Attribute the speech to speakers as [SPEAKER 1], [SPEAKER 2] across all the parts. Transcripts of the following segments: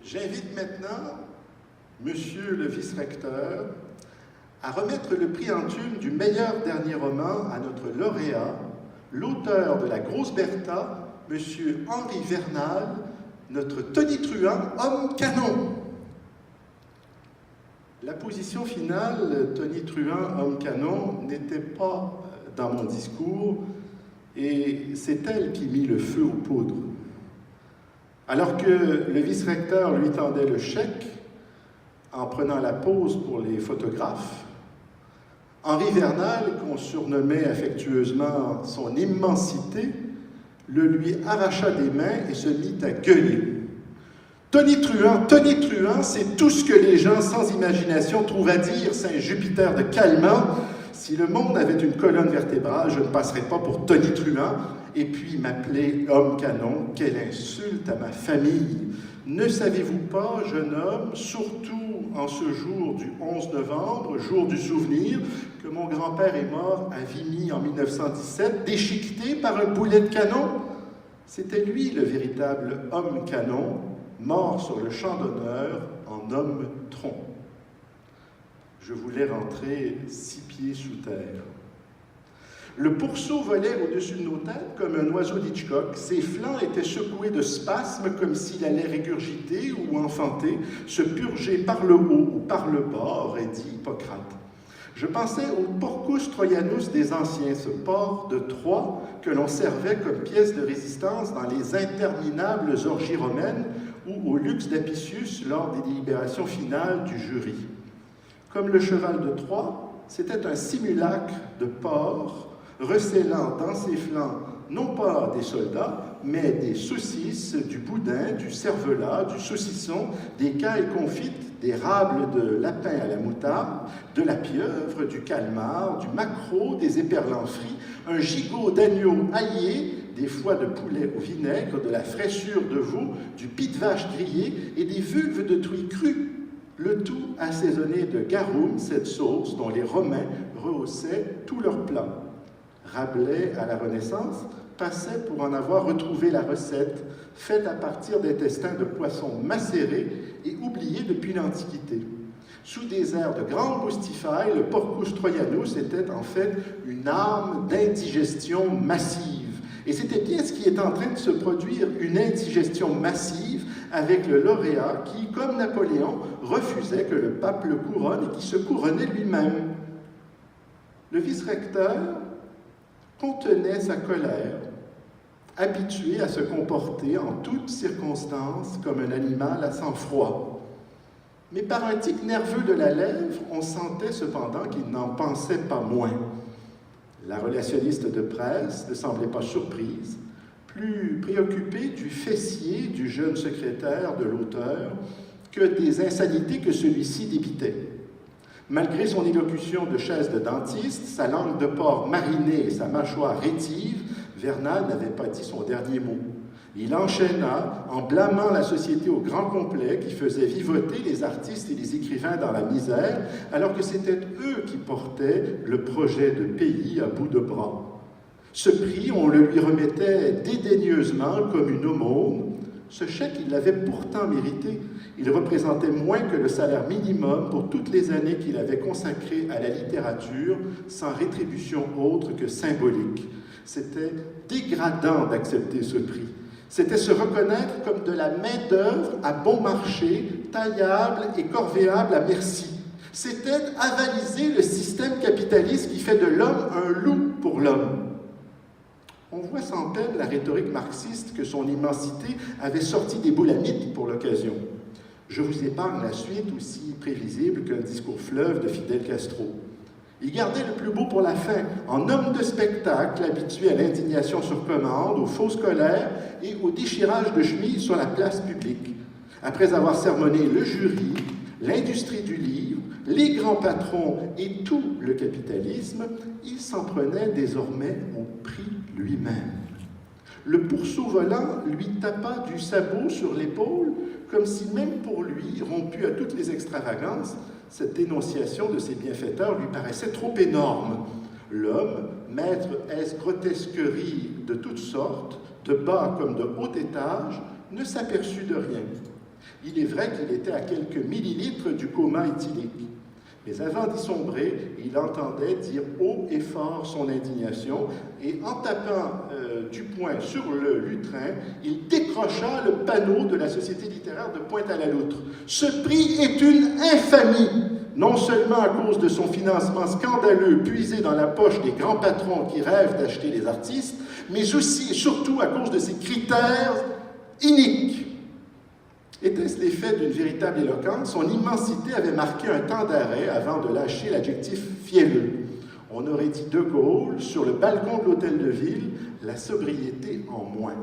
[SPEAKER 1] J'invite maintenant Monsieur le vice-recteur à remettre le prix Antune du meilleur dernier roman à notre lauréat, l'auteur de La Grosse Bertha, Monsieur Henri Vernal, notre tonitruant homme canon. La position finale, tonitruant homme canon, n'était pas dans mon discours et c'est elle qui mit le feu aux poudres. Alors que le vice-recteur lui tendait le chèque en prenant la pose pour les photographes, Henri Vernal, qu'on surnommait affectueusement son immensité, le lui arracha des mains et se mit à gueuler. Tonitruant, c'est tout ce que les gens sans imagination trouvent à dire, Saint Jupiter de Calmant. Si le monde avait une colonne vertébrale, je ne passerais pas pour tonitruant. Et puis m'appeler homme canon, quelle insulte à ma famille! Ne savez-vous pas, jeune homme, surtout en ce jour du 11 novembre, jour du souvenir, que mon grand-père est mort à Vimy en 1917, déchiqueté par un boulet de canon? C'était lui le véritable homme canon, mort sur le champ d'honneur en homme tronc. Je voulais rentrer 6 pieds sous terre. Le pourceau volait au-dessus de nos têtes comme un oiseau d'Hitchcock. Ses flancs étaient secoués de spasmes comme s'il allait régurgiter ou enfanter, se purger par le haut ou par le bas, aurait dit Hippocrate. Je pensais au Porcus Troianus des anciens, ce porc de Troie que l'on servait comme pièce de résistance dans les interminables orgies romaines ou au luxe d'Apicius lors des délibérations finales du jury. Comme le cheval de Troie, c'était un simulacre de porc recélant dans ses flancs non pas des soldats, mais des saucisses, du boudin, du cervelas, du saucisson, des cailles confites, des rables de lapin à la moutarde, de la pieuvre, du calmar, du maquereau, des éperlans frits, un gigot d'agneau aillé, des foies de poulet au vinaigre, de la fraîchure de veau, du pis de vache grillé et des vulves de truies crues. Le tout assaisonné de garum, cette sauce dont les Romains rehaussaient tous leurs plats. Rabelais, à la Renaissance, passait pour en avoir retrouvé la recette, faite à partir d'intestins de poissons macérés et oubliés depuis l'Antiquité. Sous des airs de grande boustifaille, le Porcus Troianus était en fait une arme d'indigestion massive. Et c'était bien ce qui est en train de se produire, une indigestion massive avec le lauréat qui, comme Napoléon, refusait que le pape le couronne et qui se couronnait lui-même. Le vice-recteur contenait sa colère, habitué à se comporter en toutes circonstances comme un animal à sang-froid. Mais par un tic nerveux de la lèvre, on sentait cependant qu'il n'en pensait pas moins. La relationniste de presse ne semblait pas surprise, plus préoccupée du fessier du jeune secrétaire de l'auteur que des insanités que celui-ci débitait. Malgré son élocution de chaise de dentiste, sa langue de porc marinée et sa mâchoire rétive, Vernal n'avait pas dit son dernier mot. Il enchaîna en blâmant la société au grand complet qui faisait vivoter les artistes et les écrivains dans la misère, alors que c'était eux qui portaient le projet de pays à bout de bras. Ce prix, on le lui remettait dédaigneusement comme une aumône. Ce chèque, il l'avait pourtant mérité. Il représentait moins que le salaire minimum pour toutes les années qu'il avait consacrées à la littérature, sans rétribution autre que symbolique. C'était dégradant d'accepter ce prix. C'était se reconnaître comme de la main-d'œuvre à bon marché, taillable et corvéable à merci. C'était avaliser le système capitaliste qui fait de l'homme un loup pour l'homme. On voit sans peine la rhétorique marxiste que son immensité avait sorti des boulamites pour l'occasion. Je vous épargne la suite aussi prévisible qu'un discours fleuve de Fidel Castro. Il gardait le plus beau pour la fin, en homme de spectacle habitué à l'indignation sur commande, aux fausses colères et au déchirage de chemise sur la place publique. Après avoir sermonné le jury, l'industrie du livre, les grands patrons et tout le capitalisme, il s'en prenait désormais au prix lui-même. Le pourceau volant lui tapa du sabot sur l'épaule, comme si même pour lui, rompu à toutes les extravagances, cette dénonciation de ses bienfaiteurs lui paraissait trop énorme. L'homme, maître grotesqueries de toutes sortes, de bas comme de haut étage, ne s'aperçut de rien. Il est vrai qu'il était à quelques millilitres du coma éthylique. Mais avant d'y sombrer, il entendait dire haut et fort son indignation, et en tapant du poing sur le lutrin, il décrocha le panneau de la Société littéraire de Pointe-à-la-Loutre. Ce prix est une infamie, non seulement à cause de son financement scandaleux puisé dans la poche des grands patrons qui rêvent d'acheter les artistes, mais aussi et surtout à cause de ses critères iniques. Était-ce l'effet d'une véritable éloquence? Son immensité avait marqué un temps d'arrêt avant de lâcher l'adjectif fielleux. On aurait dit De Gaulle, sur le balcon de l'hôtel de ville, la sobriété en moins.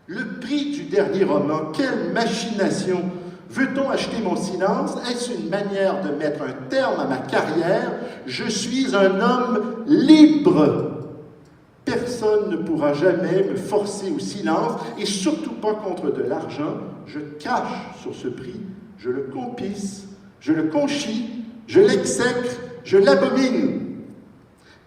[SPEAKER 1] Le prix du dernier roman, quelle machination! Veut-on acheter mon silence? Est-ce une manière de mettre un terme à ma carrière? Je suis un homme libre. Personne ne pourra jamais me forcer au silence, et surtout pas contre de l'argent. Je crache sur ce prix, je le compisse, je le conchis, je l'exècre, je l'abomine.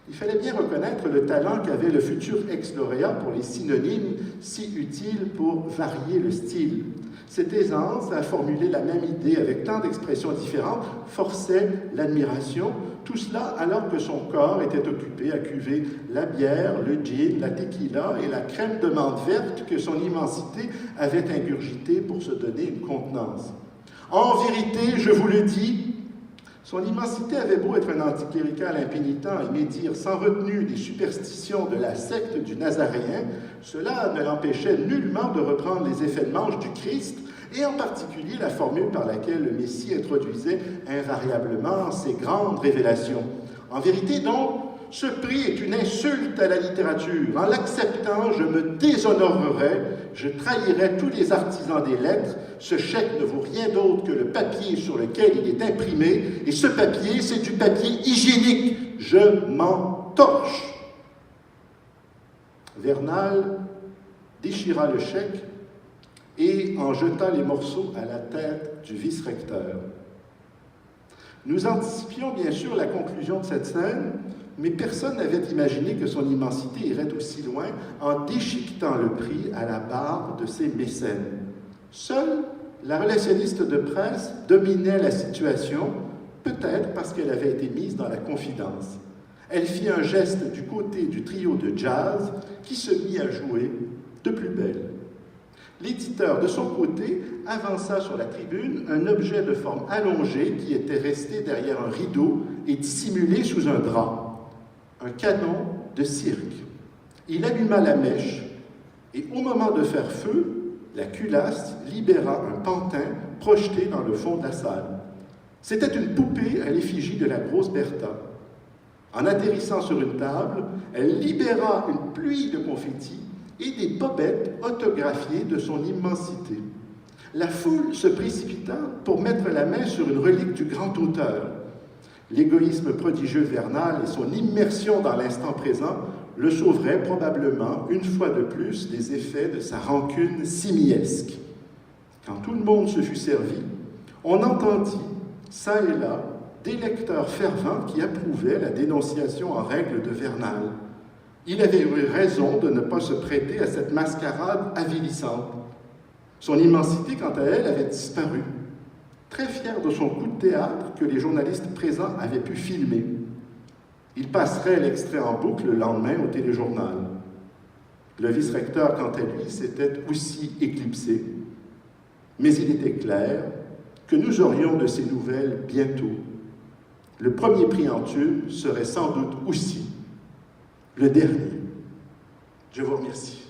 [SPEAKER 1] Il fallait bien reconnaître le talent qu'avait le futur ex-lauréat pour les synonymes si utiles pour varier le style. Cette aisance à formuler la même idée avec tant d'expressions différentes forçait l'admiration, tout cela alors que son corps était occupé à cuver la bière, le gin, la tequila et la crème de menthe verte que son immensité avait ingurgité pour se donner une contenance. En vérité, je vous le dis, son immensité avait beau être un anticlérical impénitent et médire sans retenue des superstitions de la secte du Nazaréen, cela ne l'empêchait nullement de reprendre les effets de manche du Christ, et en particulier la formule par laquelle le Messie introduisait invariablement ses grandes révélations. En vérité, donc, ce prix est une insulte à la littérature. En l'acceptant, je me déshonorerais, je trahirais tous les artisans des lettres. Ce chèque ne vaut rien d'autre que le papier sur lequel il est imprimé, et ce papier, c'est du papier hygiénique. Je m'en torche. Vernal déchira le chèque et en jeta les morceaux à la tête du vice-recteur. Nous anticipions bien sûr la conclusion de cette scène, mais personne n'avait imaginé que son immensité irait aussi loin en déchiquetant le prix à la barre de ses mécènes. Seule la relationniste de presse dominait la situation, peut-être parce qu'elle avait été mise dans la confidence. Elle fit un geste du côté du trio de jazz qui se mit à jouer de plus belle. L'éditeur, de son côté, avança sur la tribune un objet de forme allongée qui était resté derrière un rideau et dissimulé sous un drap, un canon de cirque. Il alluma la mèche et, au moment de faire feu, la culasse libéra un pantin projeté dans le fond de la salle. C'était une poupée à l'effigie de la grosse Bertha. En atterrissant sur une table, elle libéra une pluie de confettis et des bobettes autographiées de son immensité. La foule se précipita pour mettre la main sur une relique du grand auteur. L'égoïsme prodigieux de Vernal et son immersion dans l'instant présent le sauveraient probablement, une fois de plus, des effets de sa rancune simiesque. Quand tout le monde se fut servi, on entendit, çà et là, des lecteurs fervents qui approuvaient la dénonciation en règle de Vernal. Il avait eu raison de ne pas se prêter à cette mascarade avilissante. Son immensité, quant à elle, avait disparu. Très fier de son coup de théâtre que les journalistes présents avaient pu filmer. Il passerait l'extrait en boucle le lendemain au téléjournal. Le vice-recteur, quant à lui, s'était aussi éclipsé. Mais il était clair que nous aurions de ces nouvelles bientôt. Le premier prix en tube serait sans doute aussi le dernier. Je vous remercie.